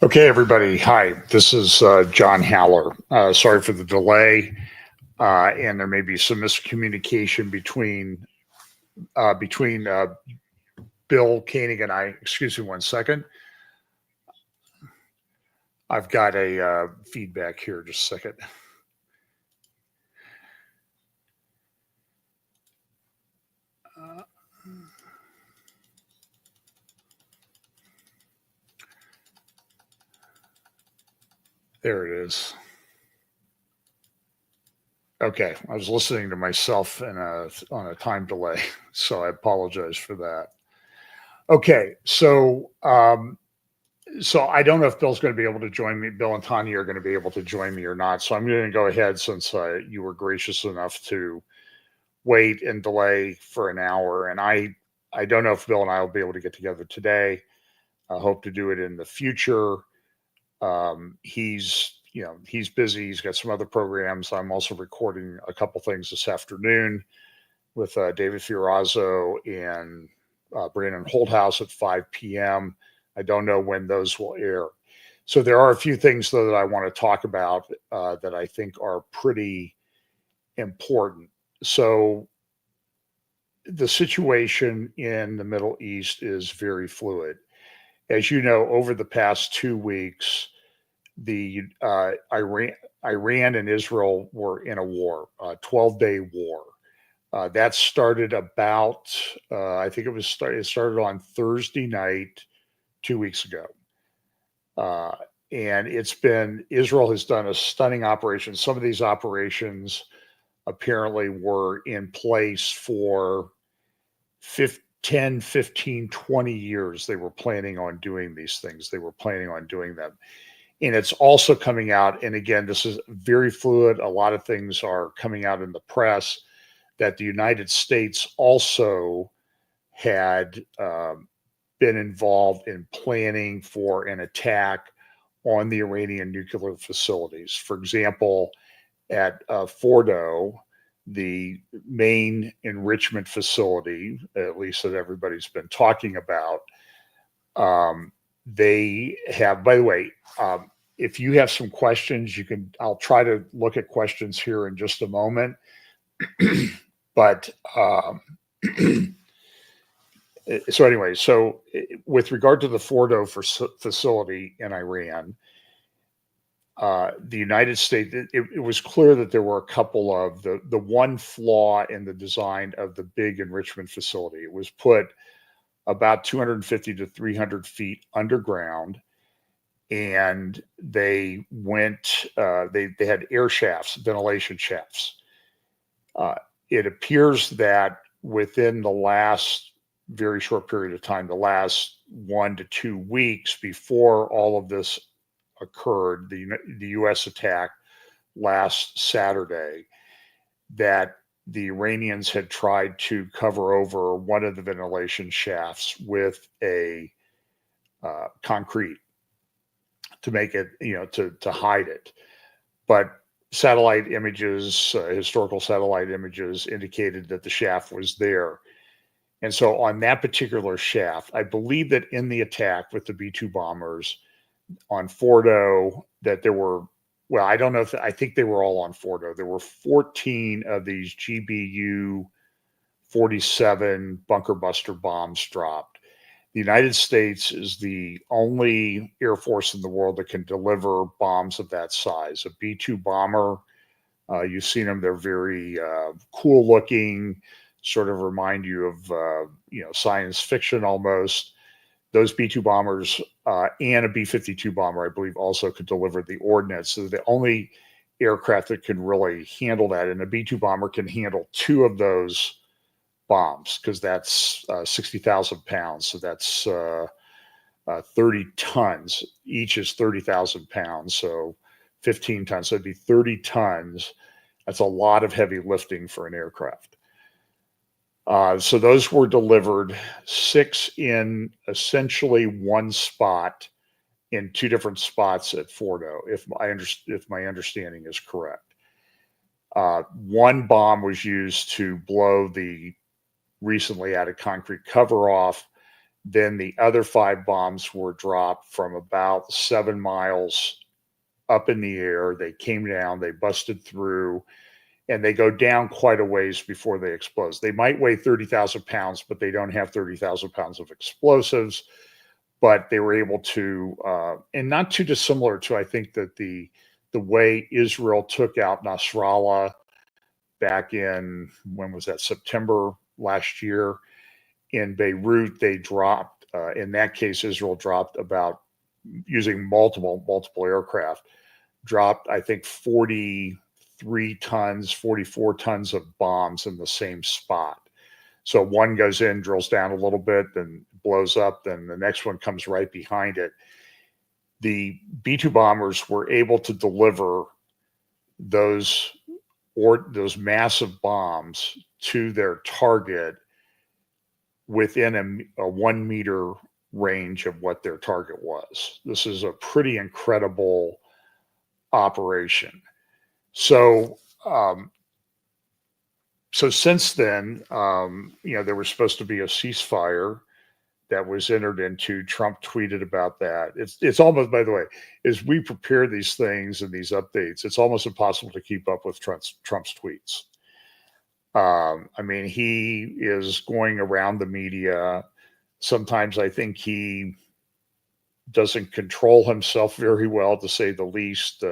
Okay, everybody. Hi, this is John Haller. Sorry for the delay, and there may be some miscommunication between Bill Koenig and I. Excuse me one second. I've got a feedback here. Just a second. There it is. Okay, I was listening to myself on a time delay, so I apologize for that. Okay, so I don't know if Bill's going to be able to join me. Bill and Tanya are going to be able to join me or not. So I'm going to go ahead since you were gracious enough to wait and delay for an hour. And I don't know if Bill and I will be able to get together today. I hope to do it in the future. He's busy. He's got some other programs. I'm also recording a couple things this afternoon with David Fiorazzo and Brandon Holthouse at 5 p.m. I don't know when those will air. So there are a few things, though, that I want to talk about that I think are pretty important. So the situation in the Middle East is very fluid. As you know, over the past 2 weeks, the Iran and Israel were in a war, a 12-day war. That started about, I think it started on Thursday night 2 weeks ago. And Israel has done a stunning operation. Some of these operations apparently were in place for 10, 15, 20 years. They were planning on doing these things. They were planning on doing them. And it's also coming out, and again, this is very fluid. A lot of things are coming out in the press that the United States also had been involved in planning for an attack on the Iranian nuclear facilities. For example, at Fordo, the main enrichment facility, at least that everybody's been talking about, they have, by the way, if you have some questions, I'll try to look at questions here in just a moment. But so anyway, with regard to the Fordo facility in Iran, the United States, it was clear that there were a couple of the one flaw in the design of the big enrichment facility. It was put about 250 to 300 feet underground, and they had air shafts, ventilation shafts. It appears that within the last very short period of time, the last 1 to 2 weeks before all of this occurred, the U.S. attack last Saturday, that the Iranians had tried to cover over one of the ventilation shafts with a concrete to make it, to hide it. But satellite images, historical satellite images indicated that the shaft was there. And so on that particular shaft, I believe that in the attack with the B-2 bombers on Fordo, that there were, well, I don't know I think they were all on Fordo. There were 14 of these GBU 47 bunker buster bombs dropped. The United States is the only air force in the world that can deliver bombs of that size. A B-2 bomber, you've seen them, they're very cool looking, sort of remind you of, science fiction almost. Those B-2 bombers and a B-52 bomber, I believe, also could deliver the ordnance. So the only aircraft that can really handle that, and a B-2 bomber can handle 2 of those bombs, because that's 60,000 pounds. So that's 30 tons. Each is 30,000 pounds. So 15 tons. So it'd be 30 tons. That's a lot of heavy lifting for an aircraft. So those were delivered, 6 in essentially one spot in 2 different spots at Fordo, if my understanding is correct. One bomb was used to blow the recently added concrete cover off. Then the other 5 bombs were dropped from about 7 miles up in the air. They came down, they busted through, and they go down quite a ways before they explode. They might weigh 30,000 pounds, but they don't have 30,000 pounds of explosives. But they were able to, and not too dissimilar to, I think, that the way Israel took out Nasrallah back in, when was that, September last year in Beirut. They dropped, in that case, Israel dropped about, using multiple aircraft, dropped, I think, 43 tons, 44 tons of bombs in the same spot. So one goes in, drills down a little bit, then blows up, then the next one comes right behind it. The B-2 bombers were able to deliver those massive bombs to their target within a 1 meter range of what their target was. This is a pretty incredible operation. So, so since then, there was supposed to be a ceasefire that was entered into. Trump tweeted about that. It's almost, by the way, as we prepare these things and these updates, it's almost impossible to keep up with Trump's tweets. I mean, he is going around the media. Sometimes I think he doesn't control himself very well, to say the least.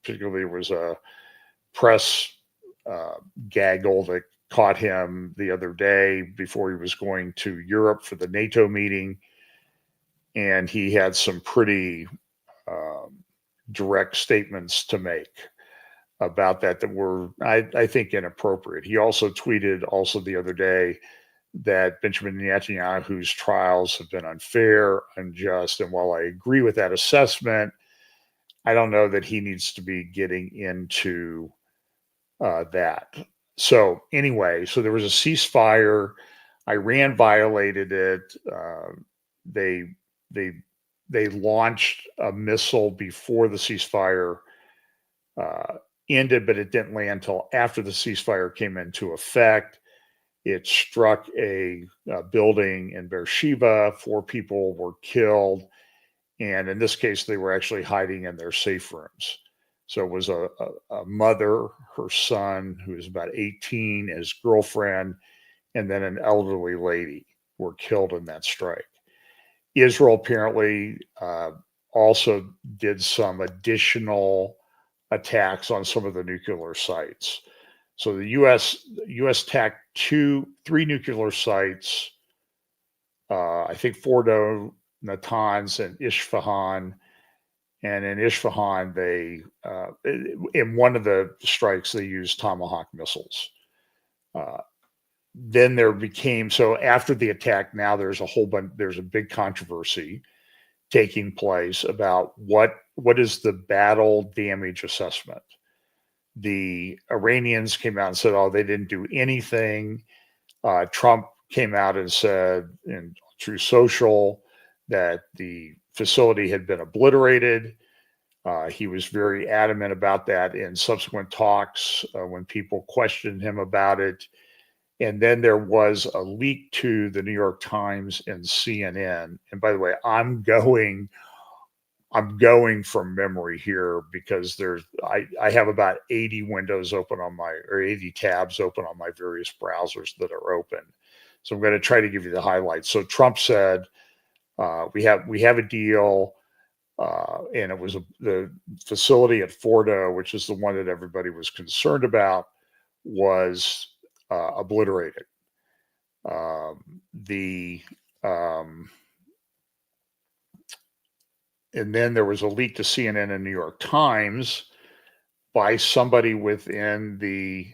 Particularly, there was a press gaggle that caught him the other day before he was going to Europe for the NATO meeting, and he had some pretty direct statements to make about that were, I think, inappropriate. He also tweeted the other day that Benjamin Netanyahu's trials have been unfair, unjust, and while I agree with that assessment, I don't know that he needs to be getting into that. So anyway, so there was a ceasefire. Iran violated it. They launched a missile before the ceasefire ended, but it didn't land until after the ceasefire came into effect. It struck a building in Beersheba. 4 people were killed, and in this case, they were actually hiding in their safe rooms. So it was a mother, her son, who was about 18, his girlfriend, and then an elderly lady were killed in that strike. Israel apparently also did some additional attacks on some of the nuclear sites. So the U.S. attacked 3 nuclear sites, I think Fordo, Natanz, and Isfahan. And in Isfahan, they in one of the strikes, they used Tomahawk missiles. Then there became, so after the attack, now there's a big controversy taking place about what is the battle damage assessment. The Iranians came out and said, oh, they didn't do anything. Trump came out and said in True Social that the facility had been obliterated. He was very adamant about that in subsequent talks when people questioned him about it. And then there was a leak to the New York Times and CNN. And by the way, I'm going from memory here because I have about 80 windows open or 80 tabs open on my various browsers that are open. So I'm going to try to give you the highlights. So Trump said, we have a deal, and it was the facility at Fordo, which is the one that everybody was concerned about, was obliterated. And then there was a leak to CNN and New York Times by somebody within the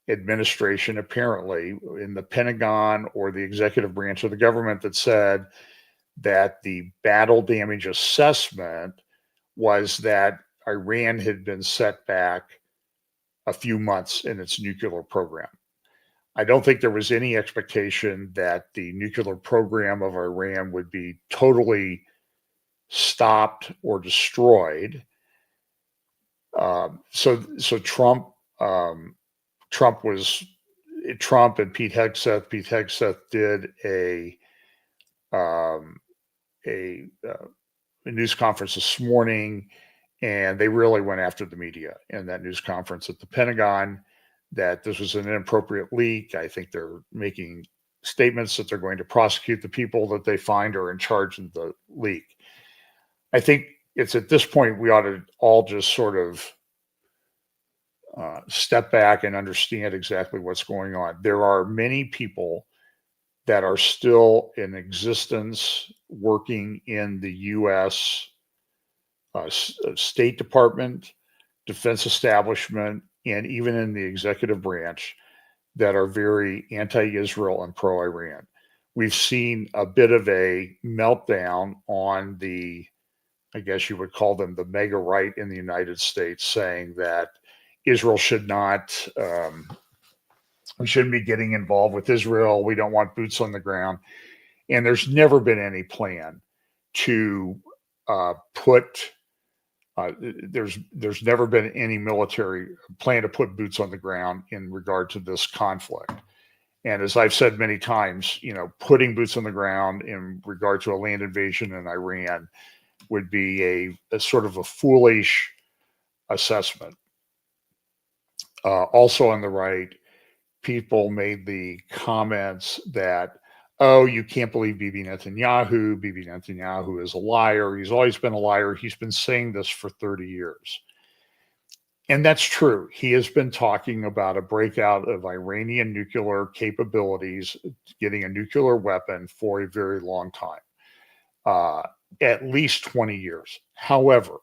administration, apparently in the Pentagon or the executive branch of the government, that said that the battle damage assessment was that Iran had been set back a few months in its nuclear program. I don't think there was any expectation that the nuclear program of Iran would be totally stopped or destroyed. So Trump and Pete Hegseth did a um, a, uh, a news conference this morning, and they really went after the media in that news conference at the Pentagon, that this was an inappropriate leak. I think they're making statements that they're going to prosecute the people that they find are in charge of the leak. I think it's at this point we ought to all just sort of step back and understand exactly what's going on. There are many people that are still in existence working in the U.S. State Department, defense establishment, and even in the executive branch that are very anti-Israel and pro-Iran. We've seen a bit of a meltdown on the, I guess you would call them the mega right in the United States, saying that Israel should not, we shouldn't be getting involved with Israel. We don't want boots on the ground. And there's never been any plan to put, there's never been any military plan to put boots on the ground in regard to this conflict. And as I've said many times, putting boots on the ground in regard to a land invasion in Iran would be a sort of a foolish assessment. Also on the right, people made the comments that, oh, you can't believe Bibi Netanyahu. Bibi Netanyahu is a liar. He's always been a liar. He's been saying this for 30 years. And that's true. He has been talking about a breakout of Iranian nuclear capabilities, getting a nuclear weapon for a very long time, at least 20 years. However,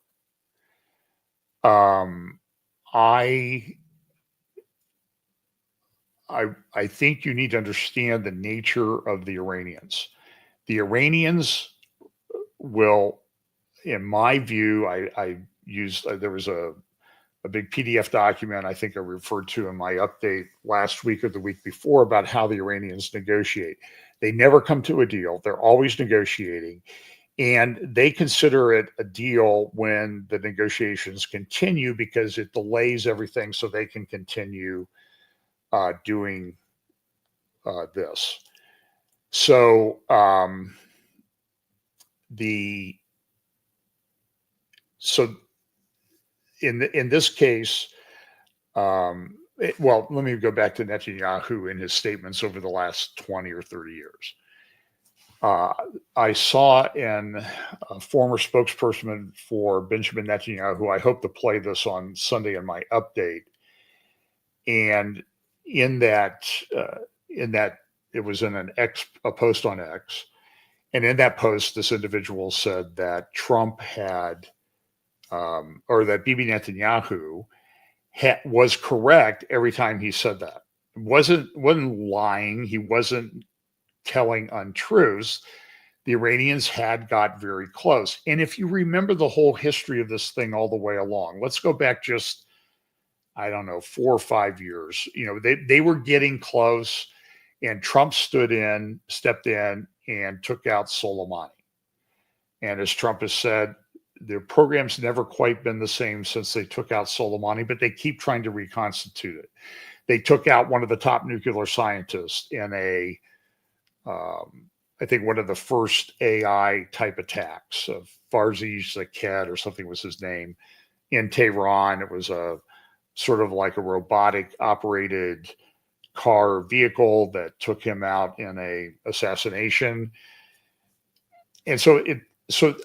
I think you need to understand the nature of the Iranians. The Iranians will, in my view, I used, there was a big PDF document I think I referred to in my update last week or the week before about how the Iranians negotiate. They never come to a deal. They're always negotiating. And they consider it a deal when the negotiations continue because it delays everything so they can continue doing this. So in this case, well, let me go back to Netanyahu and his statements over the last 20 or 30 years. I saw in a former spokesperson for Benjamin Netanyahu, I hope to play this on Sunday in my update, and in that it was in a post on X, and in that post, this individual said that Trump had, or that Bibi Netanyahu was correct every time he said that. Wasn't lying. He wasn't telling untruths. The Iranians had got very close. And if you remember the whole history of this thing all the way along, let's go back just, I don't know, 4 or 5 years. They were getting close, and Trump stepped in and took out Soleimani. And as Trump has said, their program's never quite been the same since they took out Soleimani, but they keep trying to reconstitute it. They took out one of the top nuclear scientists in I think one of the first AI type attacks of Farzi Zaked or something was his name in Tehran. It was a sort of like a robotic operated car vehicle that took him out in a assassination. And so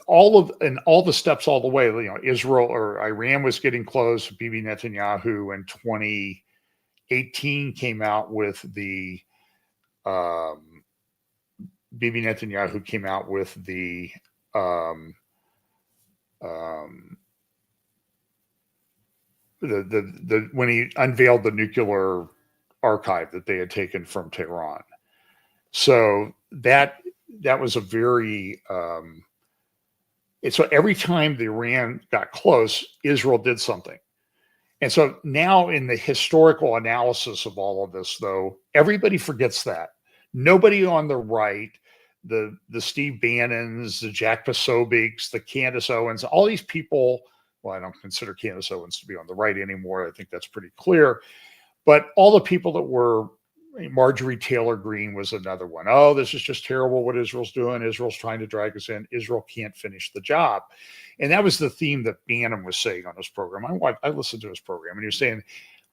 all the steps all the way, Israel or Iran was getting close. Bibi Netanyahu in 2018 came out with the Bibi Netanyahu came out with the when he unveiled the nuclear archive that they had taken from Tehran. So that was a very so every time the Iran got close, Israel did something. And so now in the historical analysis of all of this, though, everybody forgets that. Nobody on the right, the Steve Bannons, the Jack Posobics, the Candace Owens, all these people, well, I don't consider Candace Owens to be on the right anymore. I think that's pretty clear. But all the people that were Marjorie Taylor Greene was another one. Oh, this is just terrible what Israel's doing. Israel's trying to drag us in. Israel can't finish the job. And that was the theme that Bannon was saying on his program. I listened to his program, and he was saying,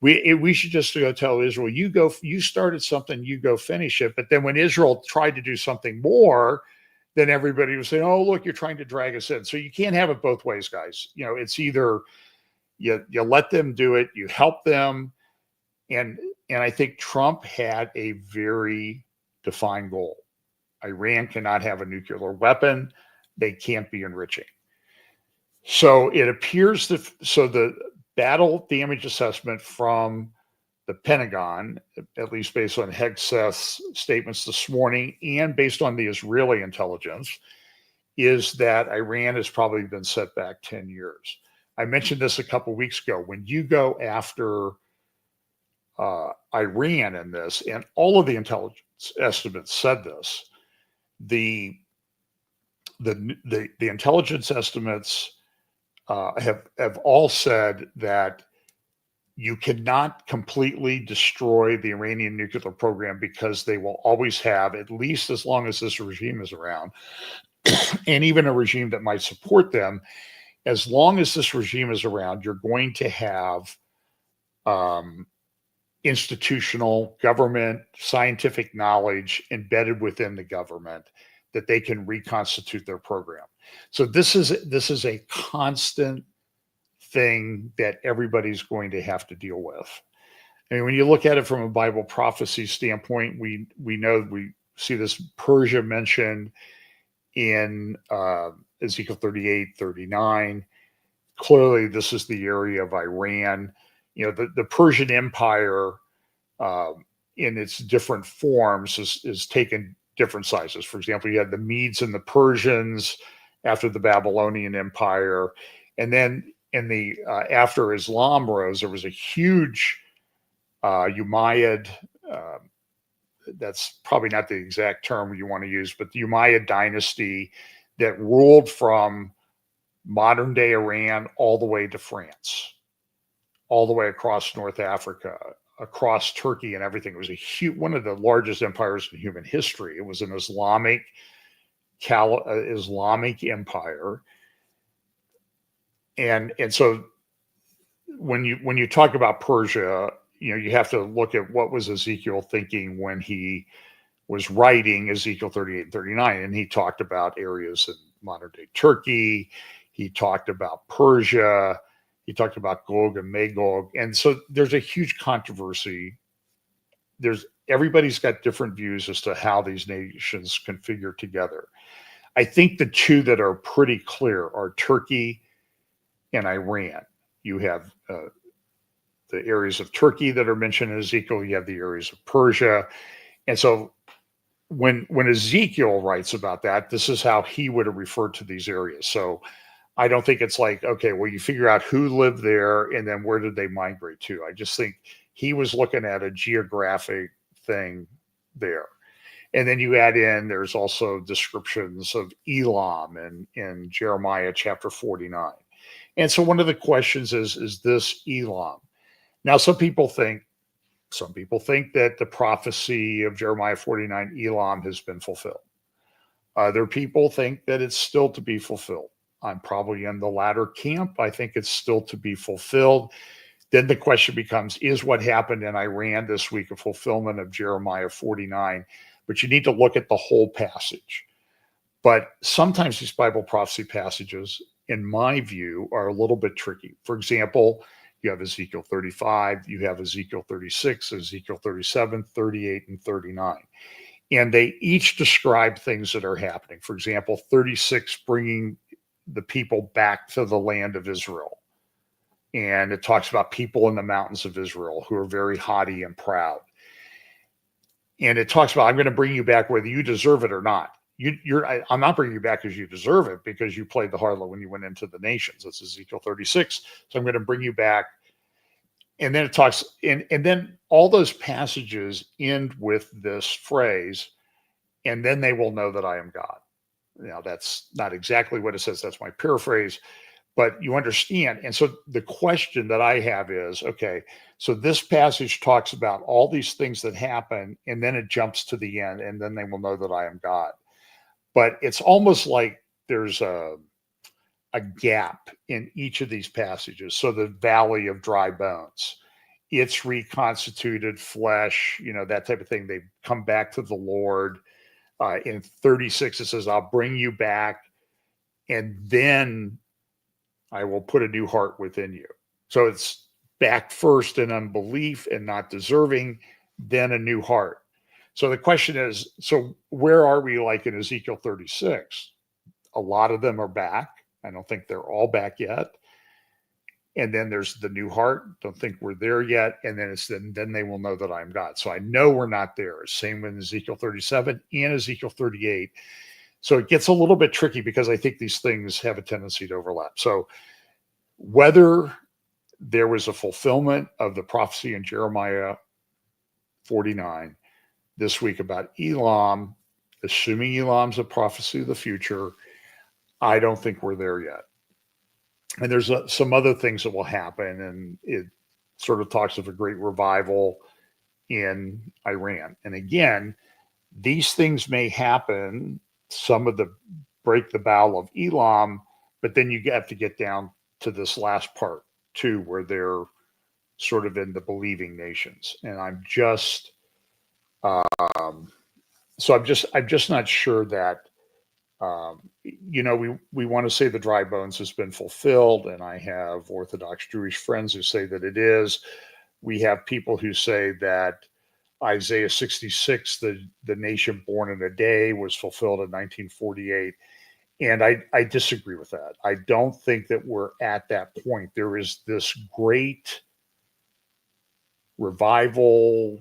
we should just go tell Israel, you started something, you go finish it. But then when Israel tried to do something more, then everybody was saying, oh, look, you're trying to drag us in. So you can't have it both ways, guys. It's either you let them do it, you help them. And I think Trump had a very defined goal. Iran cannot have a nuclear weapon. They can't be enriching. So it appears that the battle damage assessment from the Pentagon, at least based on Hegseth's statements this morning and based on the Israeli intelligence, is that Iran has probably been set back 10 years. I mentioned this a couple of weeks ago. When you go after Iran in this, and all of the intelligence estimates said this, the intelligence estimates have all said that you cannot completely destroy the Iranian nuclear program because they will always have, at least as long as this regime is around, and even a regime that might support them, as long as this regime is around, you're going to have institutional government scientific knowledge embedded within the government that they can reconstitute their program. So this is a constant thing that everybody's going to have to deal with. I mean, when you look at it from a Bible prophecy standpoint, we know we see this Persia mentioned in Ezekiel 38, 39. Clearly, this is the area of Iran. The Persian Empire in its different forms is taken different sizes. For example, you had the Medes and the Persians after the Babylonian Empire. And then in the after Islam rose, there was a huge Umayyad, that's probably not the exact term you want to use, but the Umayyad dynasty that ruled from modern day Iran all the way to France, all the way across North Africa, across Turkey and everything. It was one of the largest empires in human history. It was an Islamic empire. And so when you talk about Persia, you have to look at what was Ezekiel thinking when he was writing Ezekiel 38 and 39. And he talked about areas in modern day Turkey. He talked about Persia. He talked about Gog and Magog. And so there's a huge controversy. Everybody's got different views as to how these nations configure together. I think the two that are pretty clear are Turkey and Iran. You have the areas of Turkey that are mentioned in Ezekiel. You have the areas of Persia. And so when Ezekiel writes about that, this is how he would have referred to these areas. So I don't think it's like, okay, well, you figure out who lived there and then where did they migrate to. I just think he was looking at a geographic thing there. And then you add in, there's also descriptions of Elam in Jeremiah chapter 49. And so one of the questions is this Elam? Now, some people think that the prophecy of Jeremiah 49, Elam, has been fulfilled. Other people think that it's still to be fulfilled. I'm probably in the latter camp. I think it's still to be fulfilled. Then the question becomes, is what happened in Iran this week a fulfillment of Jeremiah 49? But you need to look at the whole passage. But sometimes these Bible prophecy passages, in my view, are a little bit tricky. For example, you have Ezekiel 35, you have Ezekiel 36, Ezekiel 37, 38, and 39. And they each describe things that are happening. For example, 36 bringing the people back to the land of Israel. And it talks about people in the mountains of Israel who are very haughty and proud. And it talks about, I'm going to bring you back whether you deserve it or not. I'm not bringing you back because you deserve it, because you played the harlot when you went into the nations. That's Ezekiel 36. So I'm going to bring you back. And then it talks, and then all those passages end with this phrase, and then they will know that I am God. Now, that's not exactly what it says. That's my paraphrase. but you understand. And so the question that I have is, okay, so this passage talks about all these things that happen, and then it jumps to the end, and then they will know that I am God. But it's almost like there's a gap in each of these passages. So the valley of dry bones, it's reconstituted flesh, that type of thing. They come back to the Lord. In 36, it says, I'll bring you back, and then I will put a new heart within you. So it's back first in unbelief and not deserving, then a new heart. So the question is, so where are we like in Ezekiel 36? A lot of them are back. I don't think they're all back yet. And then there's the new heart. Don't think we're there yet. And then then they will know that I'm God. So I know we're not there. Same with Ezekiel 37 and Ezekiel 38. So it gets a little bit tricky because I think these things have a tendency to overlap. So whether there was a fulfillment of the prophecy in Jeremiah 49 this week about Elam, assuming Elam's a prophecy of the future, I don't think we're there yet. And there's some other things that will happen, and it sort of talks of a great revival in Iran. And again, these things may happen, some of the break the bow of Elam, but then you have to get down to this last part too, where they're sort of in the believing nations. And I'm just I'm just not sure that we want to say the dry bones has been fulfilled, and I have Orthodox Jewish friends who say that it is. We have people who say that Isaiah 66, the nation born in a day, was fulfilled in 1948. And I disagree with that. I don't think that we're at that point. There is this great revival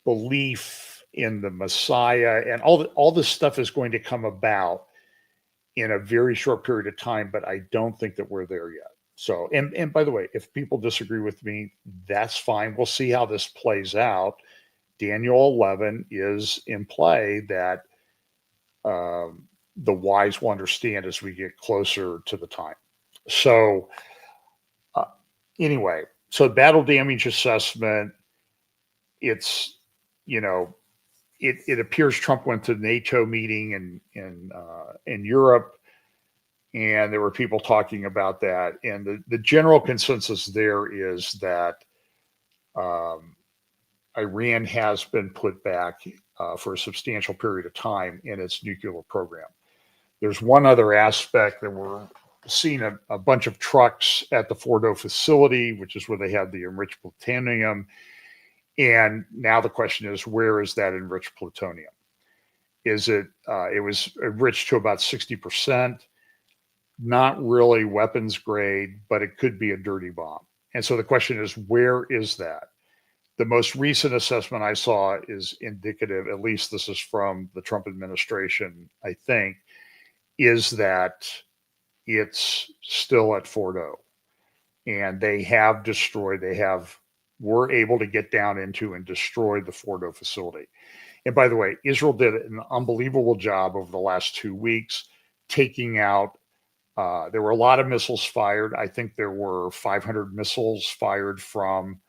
belief in the Messiah, and all this stuff is going to come about in a very short period of time, but I don't think that we're there yet. So, and by the way, if people disagree with me, that's fine. We'll see how this plays out. Daniel 11 is in play that the wise will understand as we get closer to the time. So anyway, so battle damage assessment, it's, it appears Trump went to the NATO meeting in Europe, and there were people talking about that. And the general consensus there is that Iran has been put back for a substantial period of time in its nuclear program. There's one other aspect that we're seeing a bunch of trucks at the Fordo facility, which is where they have the enriched plutonium. And now the question is, where is that enriched plutonium? Is it was enriched to about 60%, not really weapons grade, but it could be a dirty bomb. And so the question is, where is that? The most recent assessment I saw is indicative, at least this is from the Trump administration, I think, is that it's still at Fordo. And they have destroyed, were able to get down into and destroy the Fordo facility. And by the way, Israel did an unbelievable job over the last 2 weeks taking out, there were a lot of missiles fired. I think there were 500 missiles fired from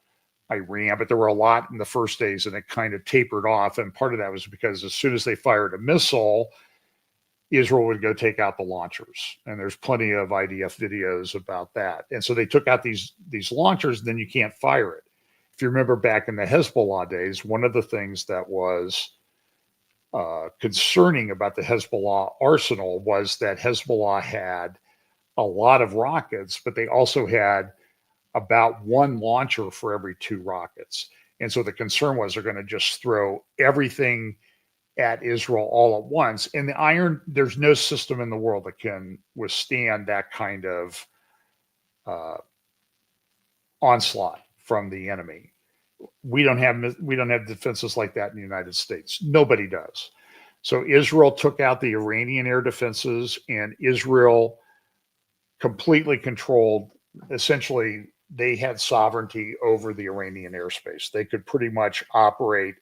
Iran, but there were a lot in the first days, and it kind of tapered off. And part of that was because as soon as they fired a missile, Israel would go take out the launchers. And there's plenty of IDF videos about that. And so they took out these launchers, and then you can't fire it. If you remember back in the Hezbollah days, one of the things that was concerning about the Hezbollah arsenal was that Hezbollah had a lot of rockets, but they also had about one launcher for every 2 rockets. And so the concern was they're going to just throw everything at Israel all at once. And there's no system in the world that can withstand that kind of onslaught from the enemy. We don't have defenses like that in the United States. Nobody does. So Israel took out the Iranian air defenses, and Israel completely controlled, essentially, they had sovereignty over the Iranian airspace. They could pretty much operate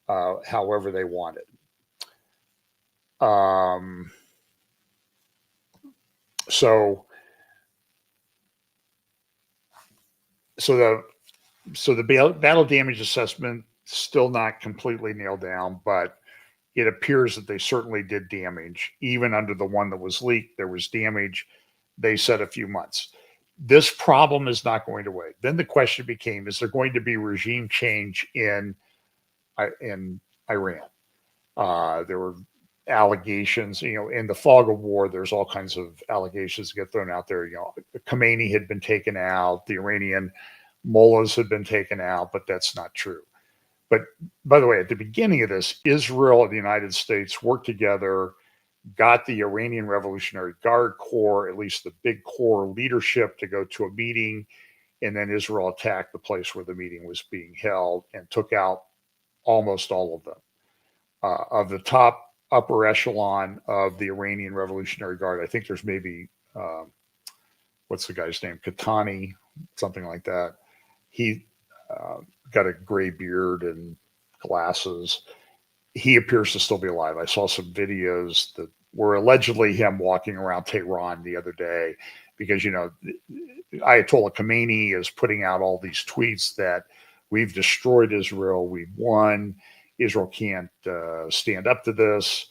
however they wanted. So So the battle damage assessment still not completely nailed down, but it appears that they certainly did damage. Even under the one that was leaked, there was damage. They said a few months. This problem is not going away. Then the question became: is there going to be regime change in Iran? There were allegations, in the fog of war. There's all kinds of allegations that get thrown out there. Khomeini had been taken out, the Iranian mullahs had been taken out, but that's not true. But by the way, at the beginning of this, Israel and the United States worked together, got the Iranian Revolutionary Guard Corps, at least the big core leadership, to go to a meeting. And then Israel attacked the place where the meeting was being held and took out almost all of them. Of the top upper echelon of the Iranian Revolutionary Guard, I think there's maybe, what's the guy's name? Katani, something like that. He got a gray beard and glasses. He appears to still be alive. I saw some videos that were allegedly him walking around Tehran the other day because, Ayatollah Khomeini is putting out all these tweets that we've destroyed Israel, we've won, Israel can't stand up to this.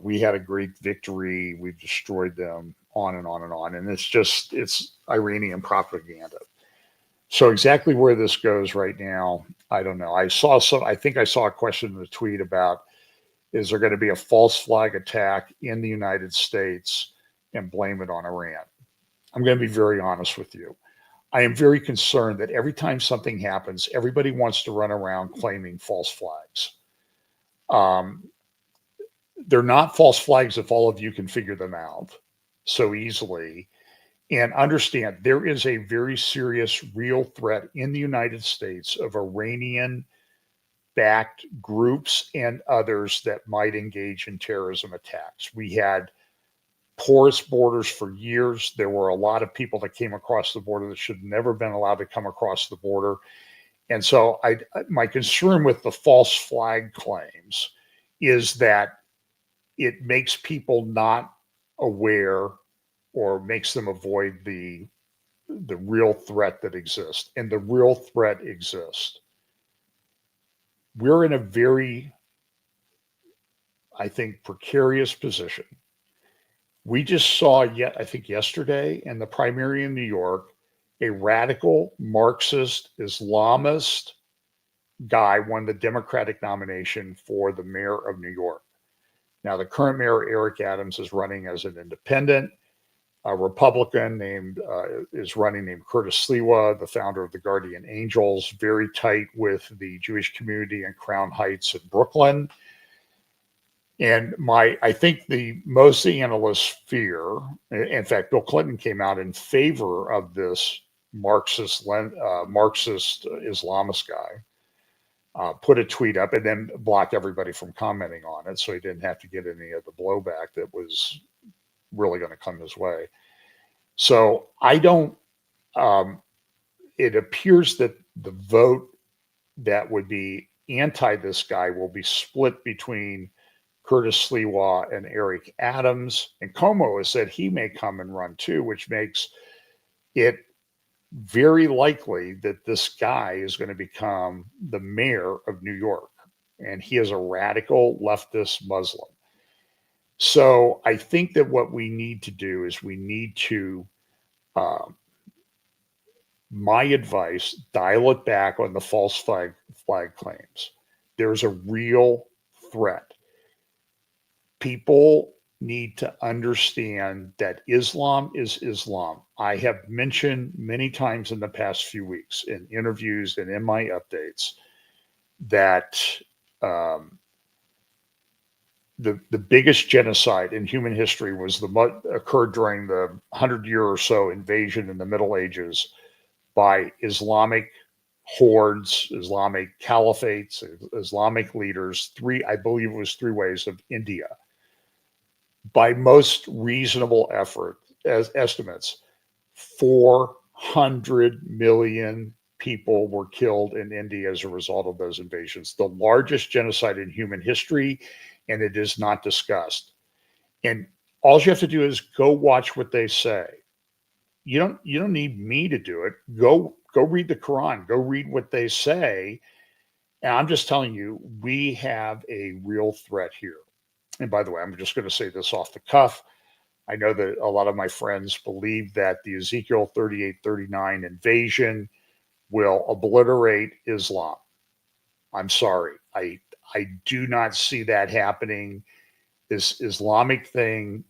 We had a great victory, we've destroyed them, on and on and on. And it's Iranian propaganda. So exactly where this goes right now, I don't know. I think I saw a question in the tweet about, is there going to be a false flag attack in the United States and blame it on Iran? I'm going to be very honest with you. I am very concerned that every time something happens, everybody wants to run around claiming false flags. They're not false flags if all of you can figure them out so easily. And understand, there is a very serious, real threat in the United States of Iranian-backed groups and others that might engage in terrorism attacks. We had porous borders for years. There were a lot of people that came across the border that should have never been allowed to come across the border. And so my concern with the false flag claims is that it makes people not aware or makes them avoid the real threat that exists. And the real threat exists. We're in a very, I think, precarious position. We just saw I think yesterday in the primary in New York, a radical Marxist Islamist guy won the Democratic nomination for the mayor of New York. Now, the current mayor, Eric Adams, is running as an independent. A Republican is running named Curtis Sliwa, the founder of the Guardian Angels, very tight with the Jewish community in Crown Heights in Brooklyn. And I think most analysts fear, in fact, Bill Clinton came out in favor of this Marxist Islamist guy, put a tweet up and then blocked everybody from commenting on it, so he didn't have to get any of the blowback that was really going to come his way. So it appears that the vote that would be anti this guy will be split between Curtis Sliwa and Eric Adams. And Como has said he may come and run too, which makes it very likely that this guy is going to become the mayor of New York. And he is a radical leftist Muslim. So I think that what we need to do is we need to, my advice, dial it back on the false flag claims. There's a real threat. People need to understand that Islam is Islam. I have mentioned many times in the past few weeks in interviews and in my updates that the biggest genocide in human history occurred during the 100-year or so invasion in the Middle Ages by Islamic hordes, Islamic caliphates, Islamic leaders, I believe it was three ways of India. By most reasonable estimates, 400 million people were killed in India as a result of those invasions. The largest genocide in human history, and it is not discussed. And all you have to do is go watch what they say. You don't need me to do it. Go go read the Quran, go read what they say. And I'm just telling you, we have a real threat here. And by the way, I'm just going to say this off the cuff. I know that a lot of my friends believe that the Ezekiel 38-39 invasion will obliterate Islam. I'm sorry. I do not see that happening. This Islamic thing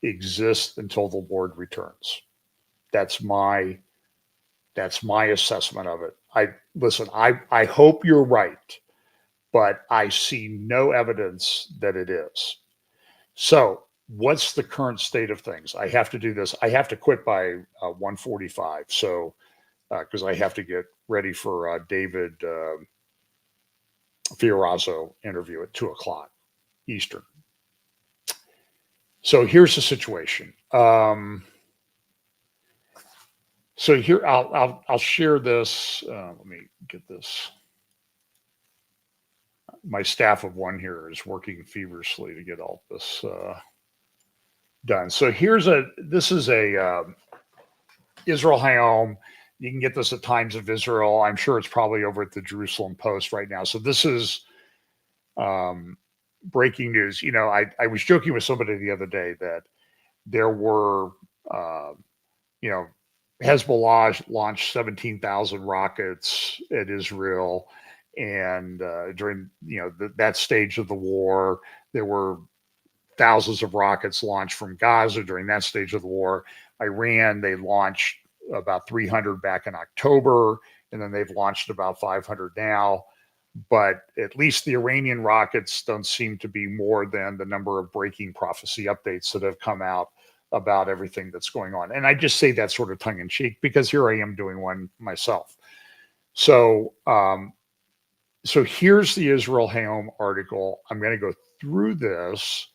exists until the Lord returns. That's my assessment of it. I hope you're right, but I see no evidence that it is. So what's the current state of things? I have to do this. I have to quit by 1:45. So because I have to get ready for David Fiorazo interview at 2:00 Eastern. So here's the situation. So here I'll share this. Let me get this. My staff of one here is working feverishly to get all this done. So this is a Israel Hayom. You can get this at Times of Israel. I'm sure it's probably over at the Jerusalem Post right now. So this is breaking news. You know, I was joking with somebody the other day that there were, Hezbollah launched 17,000 rockets at Israel. And during, that stage of the war, there were thousands of rockets launched from Gaza during that stage of the war. Iran, they launched about 300 back in October, and then they've launched about 500 now. But at least the Iranian rockets don't seem to be more than the number of breaking prophecy updates that have come out about everything that's going on. And I just say that sort of tongue in cheek because here I am doing one myself. So, so here's the Israel Hayom article. I'm going to go through this.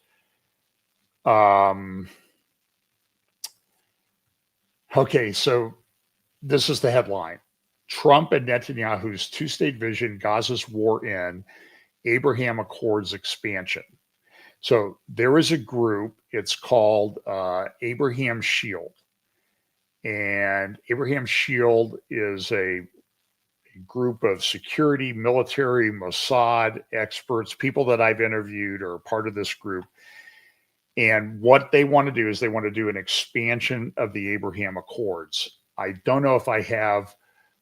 Okay, so this is the headline. Trump and Netanyahu's two-state vision, Gaza's war in, Abraham Accords expansion. So there is a group, it's called Abraham Shield. And Abraham Shield is a group of security, military, Mossad experts, people that I've interviewed are part of this group. And what they want to do is they want to do an expansion of the Abraham Accords. I don't know if I have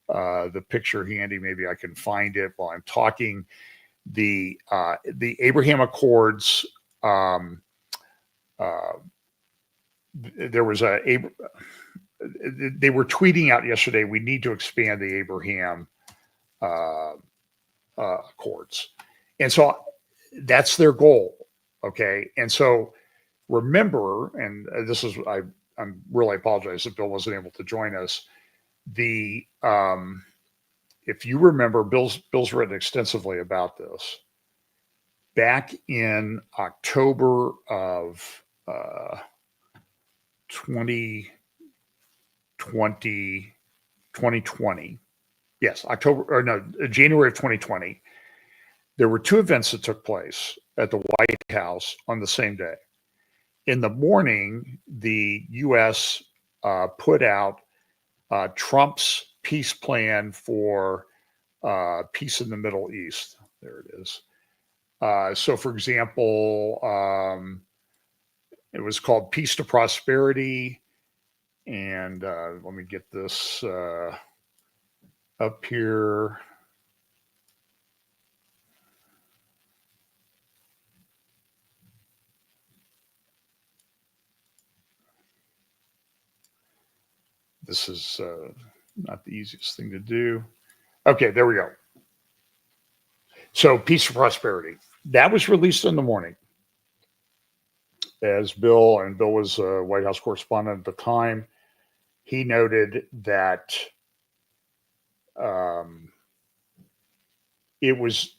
the picture handy. Maybe I can find it while I'm talking. The Abraham Accords. There was they were tweeting out yesterday, we need to expand the Abraham Accords. And so that's their goal. Okay. And so remember, and this is, I'm really apologize that Bill wasn't able to join us. If you remember, Bill's written extensively about this. Back in October of 2020, yes, January of 2020, there were two events that took place at the White House on the same day. In the morning, the U.S. Put out Trump's peace plan for peace in the Middle East. There it is. So, for example, it was called Peace to Prosperity. And let me get this up here. This is not the easiest thing to do. Okay, there we go. So, Peace to Prosperity. That was released in the morning. As Bill was a White House correspondent at the time, he noted that it was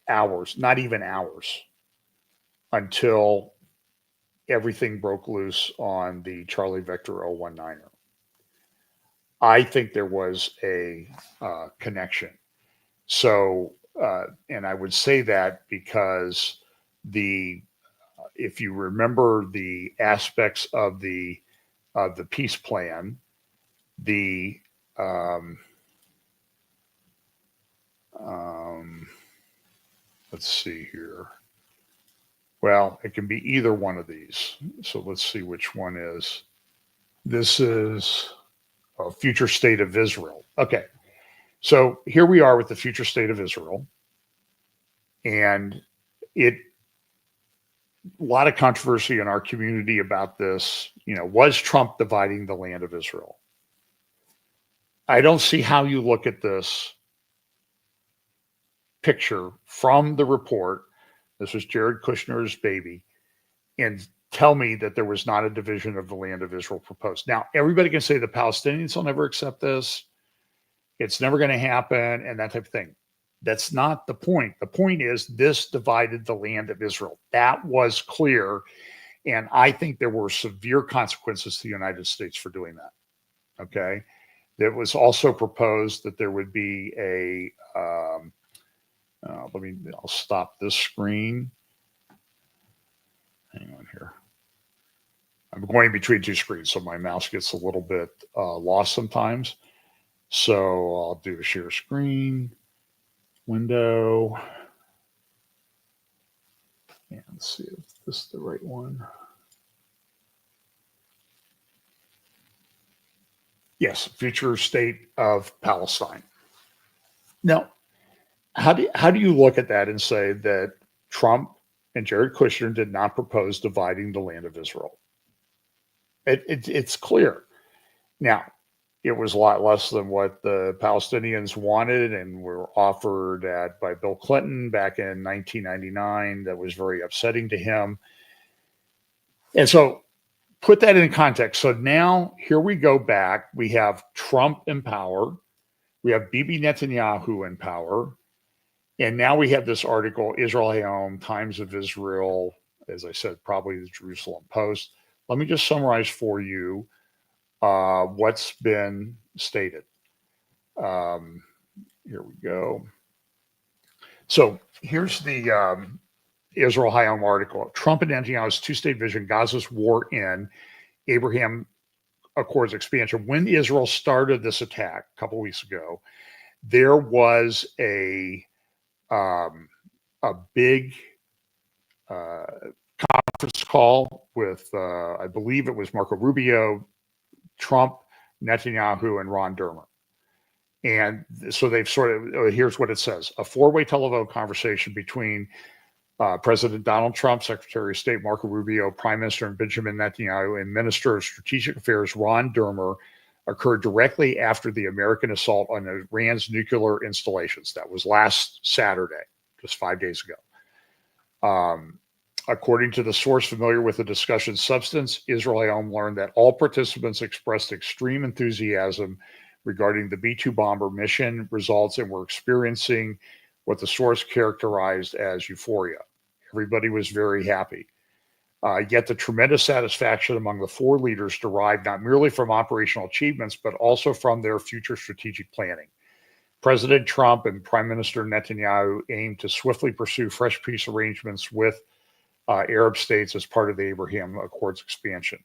hours, not even hours, until everything broke loose on the Charlie Vector 019er. I think there was a connection. So, and I would say that because if you remember the aspects of the peace plan, Let's see here. Well, it can be either one of these. So let's see which one is. This is a future state of Israel. Okay. So here we are with the future state of Israel. And a lot of controversy in our community about this. Was Trump dividing the land of Israel? I don't see how you look at this picture from the report. This was Jared Kushner's baby, and tell me that there was not a division of the land of Israel proposed. Now, everybody can say the Palestinians will never accept this. It's never going to happen, and that type of thing. That's not the point. The point is this divided the land of Israel. That was clear, and I think there were severe consequences to the United States for doing that. Okay? It was also proposed that there would be I'll stop this screen. Hang on here. I'm going between two screens, so my mouse gets a little bit lost sometimes. So I'll do a share screen window. And let's see if this is the right one. Yes, future state of Palestine. Now, how do you look at that and say that Trump and Jared Kushner did not propose dividing the land of Israel? It's clear. Now, it was a lot less than what the Palestinians wanted and were offered by Bill Clinton back in 1999. That was very upsetting to him. And so put that in context. So now here we go back. We have Trump in power. We have Bibi Netanyahu in power. And now we have this article, Israel Hayom, Times of Israel, as I said, probably the Jerusalem Post. Let me just summarize for you what's been stated. Here we go. So here's the Israel Hayom article. Trump and Netanyahu's two-state vision, Gaza's war in, Abraham Accords expansion. When Israel started this attack a couple weeks ago, there was a big conference call with, I believe it was Marco Rubio, Trump, Netanyahu, and Ron Dermer. And so they've here's what it says. A four-way telephone conversation between President Donald Trump, Secretary of State Marco Rubio, Prime Minister Benjamin Netanyahu, and Minister of Strategic Affairs Ron Dermer occurred directly after the American assault on Iran's nuclear installations. That was last Saturday, just 5 days ago. According to the source familiar with the discussion's substance, Israel Hayom learned that all participants expressed extreme enthusiasm regarding the B-2 bomber mission results and were experiencing what the source characterized as euphoria. Everybody was very happy. Yet the tremendous satisfaction among the four leaders derived not merely from operational achievements, but also from their future strategic planning. President Trump and Prime Minister Netanyahu aim to swiftly pursue fresh peace arrangements with Arab states as part of the Abraham Accords expansion.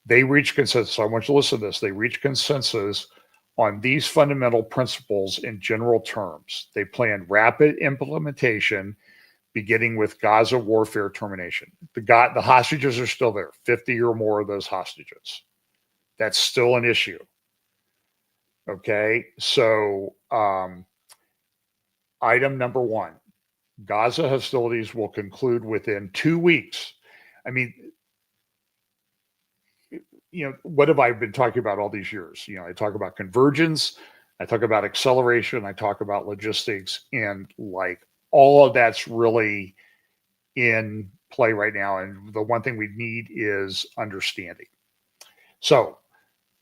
They reached consensus. I want you to listen to this. They reached consensus on these fundamental principles in general terms. They plan rapid implementation, beginning with Gaza warfare termination. The hostages are still there, 50 or more of those hostages. That's still an issue. Okay, so item number one, Gaza hostilities will conclude within 2 weeks. I mean, what have I been talking about all these years? I talk about convergence, I talk about acceleration, I talk about logistics, and like all of that's really in play right now. And the one thing we need is understanding. So,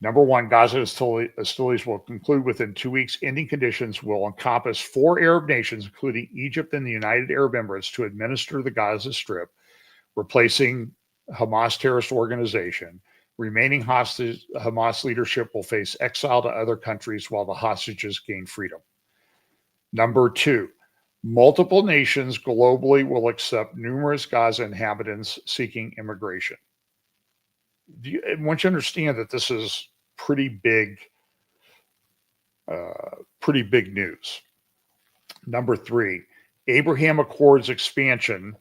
number one, Gaza hostilities will conclude within 2 weeks. Ending conditions will encompass 4 Arab nations, including Egypt and the United Arab Emirates, to administer the Gaza Strip, replacing Hamas terrorist organization. Remaining Hamas leadership will face exile to other countries while the hostages gain freedom. Number two, multiple nations globally will accept numerous Gaza inhabitants seeking immigration. Once you understand that this is pretty big news. Number 3, Abraham Accords expansion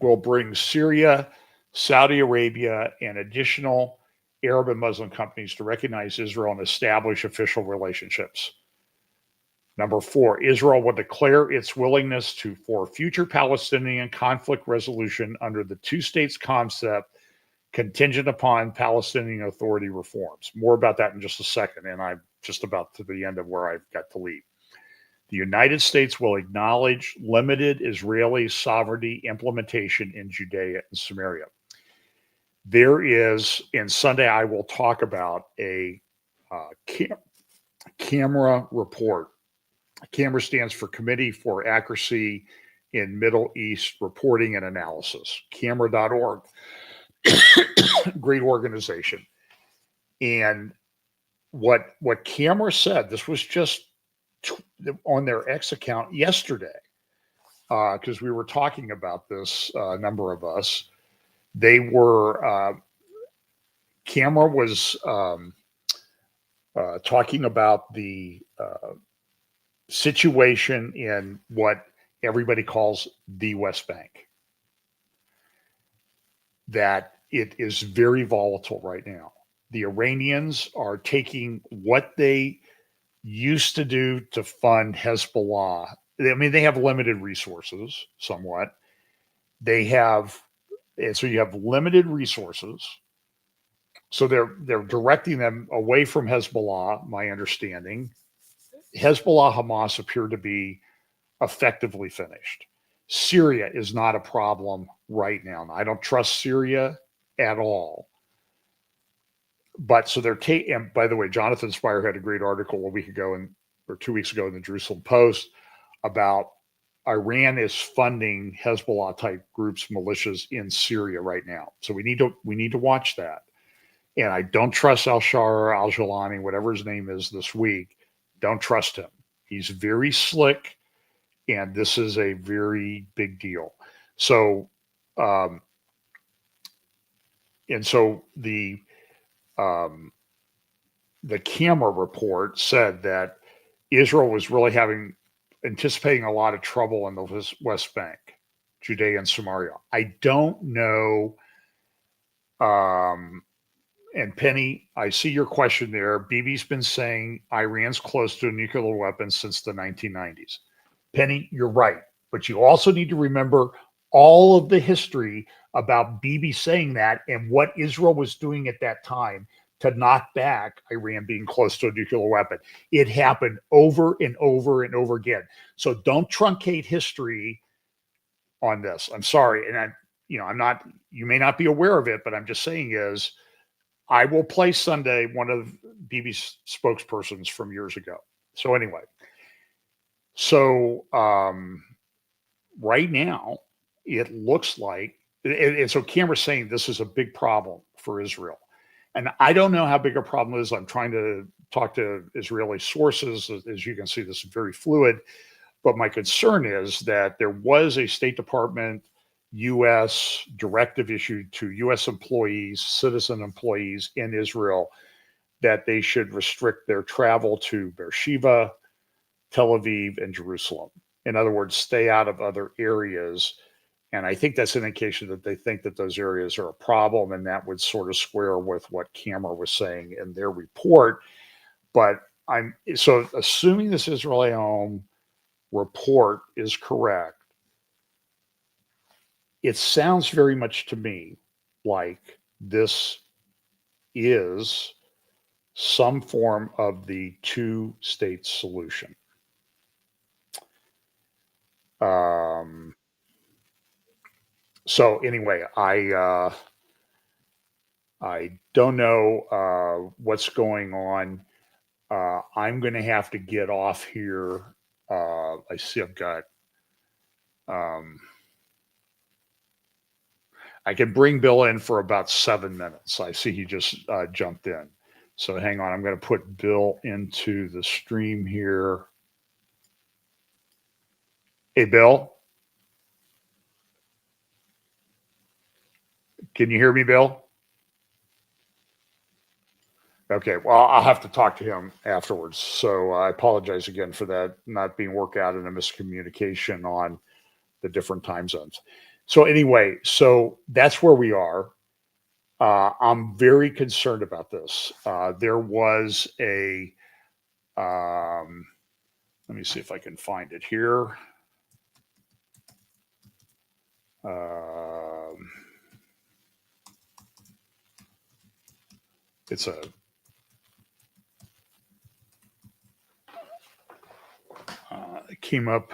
will bring Syria, Saudi Arabia, and additional Arab and Muslim companies to recognize Israel and establish official relationships. Number 4, Israel will declare its willingness for future Palestinian conflict resolution under the two states concept, contingent upon Palestinian Authority reforms. More about that in just a second, and I'm just about to the end of where I've got to leave. The United States will acknowledge limited Israeli sovereignty implementation in Judea and Samaria. There is, and Sunday I will talk about a CAMERA report. CAMERA stands for Committee for Accuracy in Middle East Reporting and Analysis, CAMERA.org. Great organization. And what CAMERA said, this was just on their X account yesterday, because we were talking about this, a number of us. They were, CAMERA was talking about the situation in what everybody calls the West Bank, that it is very volatile right now. The Iranians are taking what they used to do to fund Hezbollah. I mean, they have limited resources somewhat. And so you have limited resources. So they're directing them away from Hezbollah, my understanding. Hezbollah, Hamas appear to be effectively finished. Syria is not a problem right now. I don't trust Syria at all. But so they're taking, and by the way, Jonathan Spire had a great article a week ago or 2 weeks ago in the Jerusalem Post about Iran is funding Hezbollah type groups, militias in Syria right now. So we need to watch that. And I don't trust al-Shara, al-Jalani, whatever his name is this week. Don't trust him. He's very slick, and this is a very big deal. So, and so the CAMERA report said that Israel was really anticipating a lot of trouble in the West Bank, Judea and Samaria. I don't know. And Penny, I see your question there. Bibi's been saying Iran's close to a nuclear weapon since the 1990s. Penny, you're right. But you also need to remember all of the history about Bibi saying that and what Israel was doing at that time to knock back Iran being close to a nuclear weapon. It happened over and over and over again. So don't truncate history on this. I'm sorry. And you may not be aware of it, but I'm just saying is, I will play Sunday one of Bibi's spokespersons from years ago. So anyway, right now it looks like, and so CAMERA's saying this is a big problem for Israel. And I don't know how big a problem it is. I'm trying to talk to Israeli sources. As you can see, this is very fluid. But my concern is that there was a State Department U.S. directive issued to U.S. employees, citizen employees in Israel, that they should restrict their travel to Beersheba, Tel Aviv, and Jerusalem. In other words, stay out of other areas. And I think that's an indication that they think that those areas are a problem, and that would sort of square with what CAMERA was saying in their report. But so assuming this Israeli Home report is correct, it sounds very much to me like this is some form of the two-state solution. So anyway, I don't know what's going on. I'm going to have to get off here. I see I've got. I can bring Bill in for about 7 minutes. I see he just jumped in. So hang on. I'm going to put Bill into the stream here. Hey, Bill. Can you hear me, Bill? Okay, well, I'll have to talk to him afterwards. So I apologize again for that not being worked out and a miscommunication on the different time zones. So anyway, so that's where we are. I'm very concerned about this. There was a, let me see if I can find it here. It's a, it came up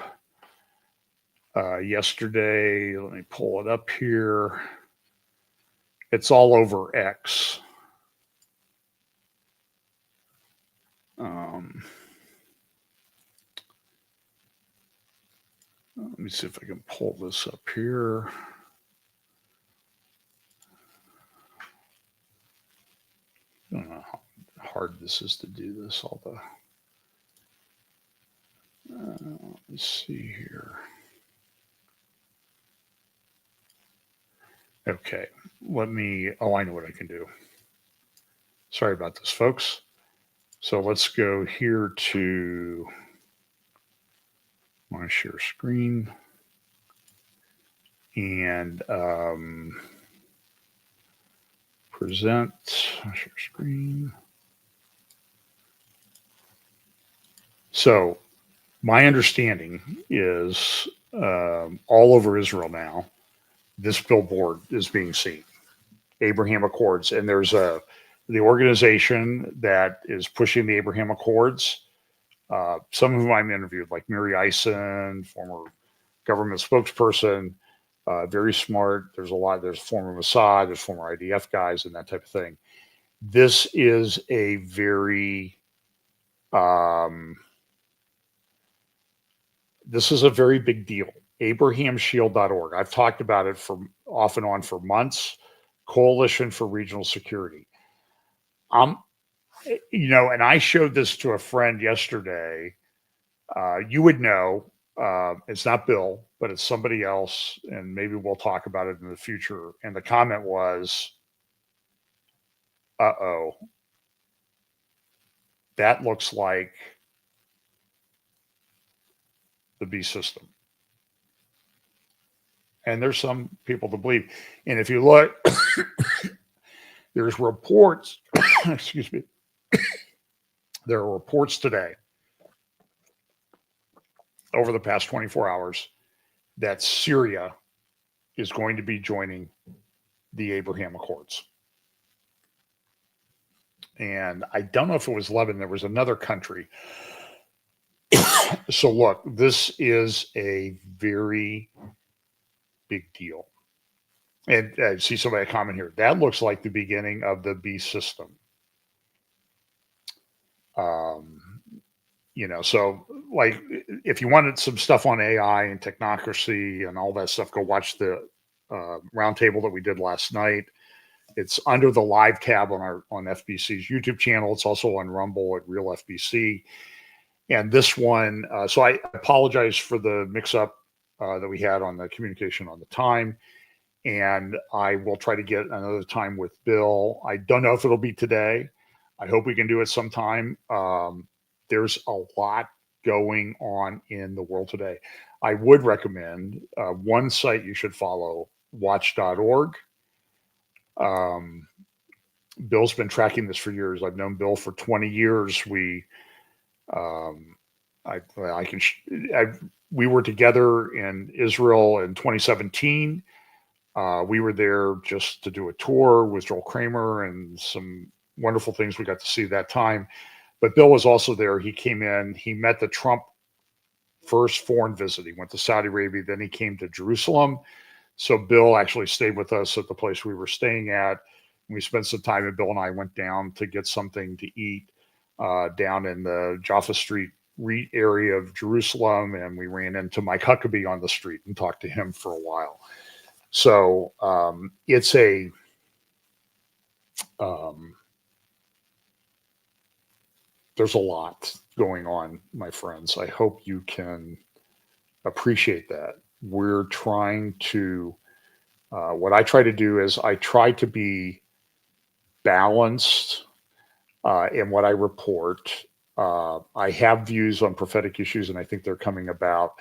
yesterday. Let me pull it up here. It's all over X. Let me see if I can pull this up here. I don't know how hard this is to do this. All the let's see here. Okay, let me. Oh, I know what I can do. Sorry about this, folks. So let's go here to my share screen and present share screen. So my understanding is all over Israel now, this billboard is being seen, Abraham Accords, and there's the organization that is pushing the Abraham Accords. Some of whom I'm interviewed, like Mary Eisen, former government spokesperson, very smart. There's a lot. There's former Mossad, there's former IDF guys, and that type of thing. This is a very big deal. AbrahamShield.org. I've talked about it for off and on for months. Coalition for Regional Security. And I showed this to a friend yesterday. You would know. It's not Bill, but it's somebody else, and maybe we'll talk about it in the future. And the comment was, "Uh-oh, that looks like the B system." And there's some people to believe. And if you look, there's reports, excuse me, there are reports today over the past 24 hours that Syria is going to be joining the Abraham Accords. And I don't know if it was Lebanon, there was another country. So look, this is a very big deal. And I see somebody comment here. That looks like the beginning of the B system. So like if you wanted some stuff on AI and technocracy and all that stuff, go watch the roundtable that we did last night. It's under the live tab on FBC's YouTube channel. It's also on Rumble at Real FBC. And this one, so I apologize for the mix-up that we had on the communication on the time. And I will try to get another time with Bill. I don't know if it'll be today. I hope we can do it sometime. There's a lot going on in the world today. I would recommend one site you should follow, watch.org. Bill's been tracking this for years. I've known Bill for 20 years. We were together in Israel in 2017. We were there just to do a tour with Joel Kramer and some wonderful things we got to see that time. But Bill was also there. He came in, he met the Trump first foreign visit. He went to Saudi Arabia, then he came to Jerusalem. So Bill actually stayed with us at the place we were staying at. We spent some time, and Bill and I went down to get something to eat down in the Jaffa Street area of Jerusalem. And we ran into Mike Huckabee on the street and talked to him for a while. So it's there's a lot going on, my friends. I hope you can appreciate that. We're trying to, what I try to do is I try to be balanced. and what I report. I have views on prophetic issues, and I think they're coming about.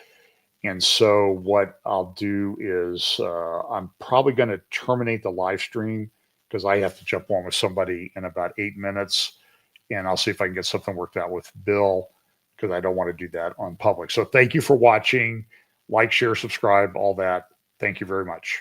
And so what I'll do is I'm probably going to terminate the live stream because I have to jump on with somebody in about 8 minutes, and I'll see if I can get something worked out with Bill because I don't want to do that on public. So thank you for watching. Like, share, subscribe, all that. Thank you very much.